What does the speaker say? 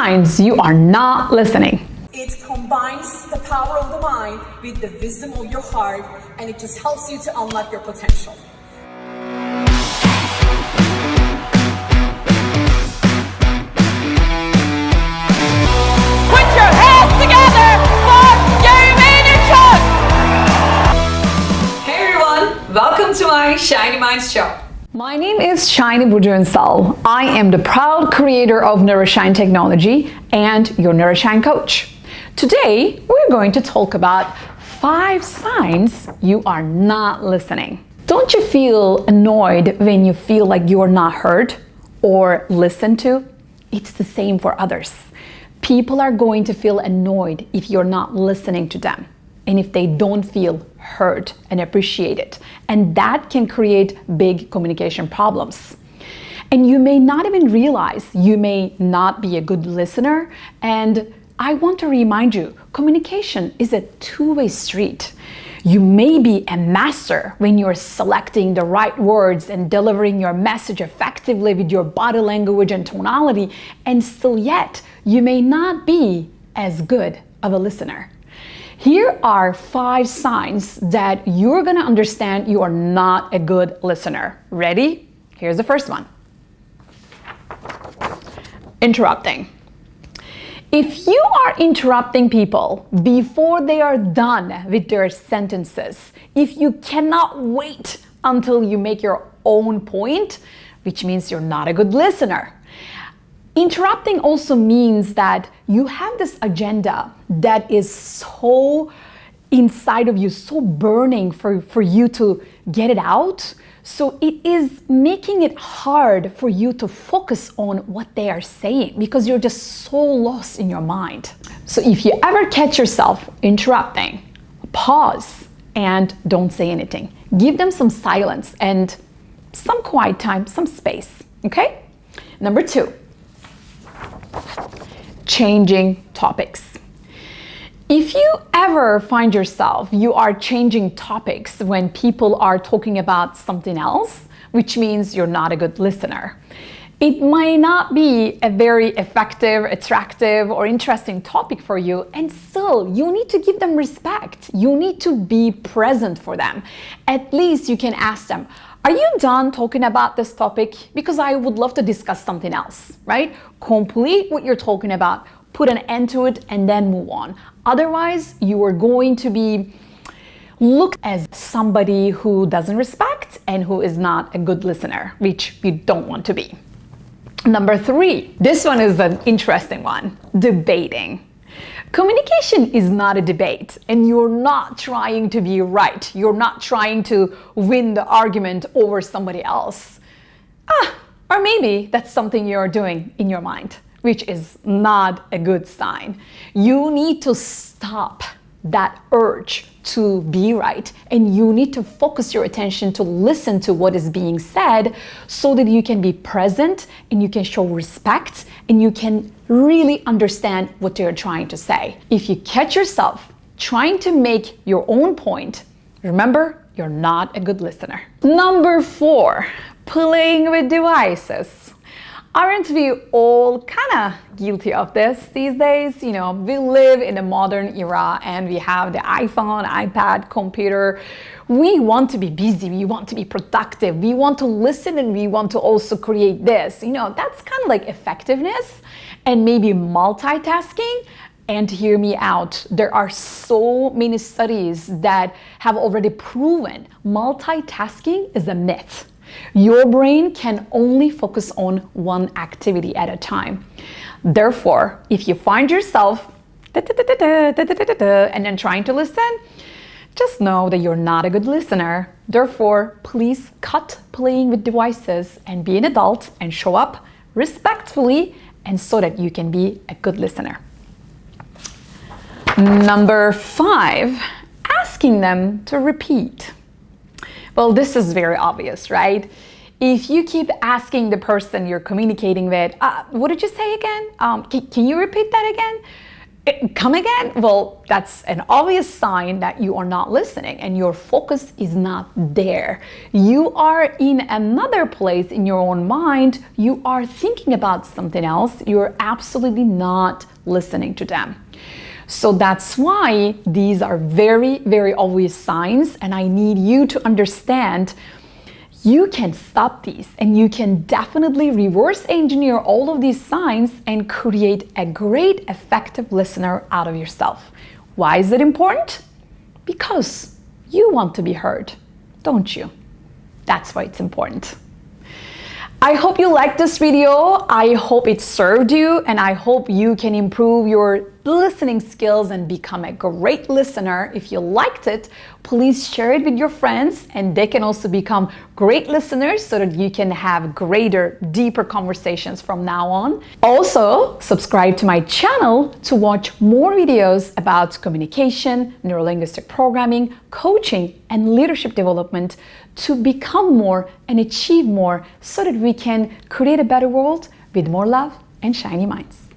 signs you are not listening. It combines the power of the mind with the wisdom of your heart, and it just helps you to unlock your potential. Put your hands together for Gary. Hey everyone, welcome to my Shiny Minds show. My name is Shiny Bujunsal. I am the proud creator of Neuroshine Technology and your Neuroshine coach. Today, we're going to talk about 5 signs you are not listening. Don't you feel annoyed when you feel like you're not heard or listened to? It's the same for others. People are going to feel annoyed if you're not listening to them and if they don't feel heard and appreciated. And that can create big communication problems. And you may not even realize you may not be a good listener. And I want to remind you, communication is a two-way street. You may be a master when you're selecting the right words and delivering your message effectively with your body language and tonality, and still yet, you may not be as good of a listener. Here are 5 signs that you're gonna understand you are not a good listener. Ready? Here's the first one. Interrupting. If you are interrupting people before they are done with their sentences, if you cannot wait until you make your own point, which means you're not a good listener. Interrupting also means that you have this agenda that is so inside of you, so burning for you to get it out. So it is making it hard for you to focus on what they are saying because you're just so lost in your mind. So if you ever catch yourself interrupting, pause and don't say anything. Give them some silence and some quiet time, some space, okay? Number 2, changing topics. If you ever find yourself, you are changing topics when people are talking about something else, which means you're not a good listener. It might not be a very effective, attractive, or interesting topic for you, and still, you need to give them respect. You need to be present for them. At least you can ask them, are you done talking about this topic? Because I would love to discuss something else, right? Complete what you're talking about, put an end to it, and then move on. Otherwise, you are going to be looked as somebody who doesn't respect and who is not a good listener, which you don't want to be. Number 3, this one is an interesting one, debating. Communication is not a debate, and you're not trying to be right. You're not trying to win the argument over somebody else. Or maybe that's something you're doing in your mind, which is not a good sign. You need to stop that urge to be right, and you need to focus your attention to listen to what is being said so that you can be present and you can show respect and you can really understand what they're trying to say. If you catch yourself trying to make your own point, remember, you're not a good listener. Number 4, playing with devices. Aren't we all kind of guilty of this these days? You know, we live in a modern era and we have the iPhone, iPad, computer. We want to be busy, we want to be productive, we want to listen, and we want to also create this. You know, that's kind of like effectiveness and maybe multitasking. And hear me out, there are so many studies that have already proven multitasking is a myth. Your brain can only focus on one activity at a time. Therefore, if you find yourself and then trying to listen, just know that you're not a good listener. Therefore, please cut playing with devices and be an adult and show up respectfully, and so that you can be a good listener. Number 5, asking them to repeat. Well, this is very obvious, right? If you keep asking the person you're communicating with, what did you say again? Can you repeat that again? Come again? Well, that's an obvious sign that you are not listening and your focus is not there. You are in another place in your own mind. You are thinking about something else. You're absolutely not listening to them. So that's why these are very, very obvious signs, and I need you to understand you can stop these and you can definitely reverse engineer all of these signs and create a great, effective listener out of yourself. Why is it important? Because you want to be heard, don't you? That's why it's important. I hope you liked this video. I hope it served you, and I hope you can improve your listening skills and become a great listener. If you liked it, please share it with your friends, and they can also become great listeners so that you can have greater, deeper conversations from now on. Also, subscribe to my channel to watch more videos about communication, neurolinguistic programming, coaching, and leadership development to become more and achieve more so that we can create a better world with more love and shiny minds.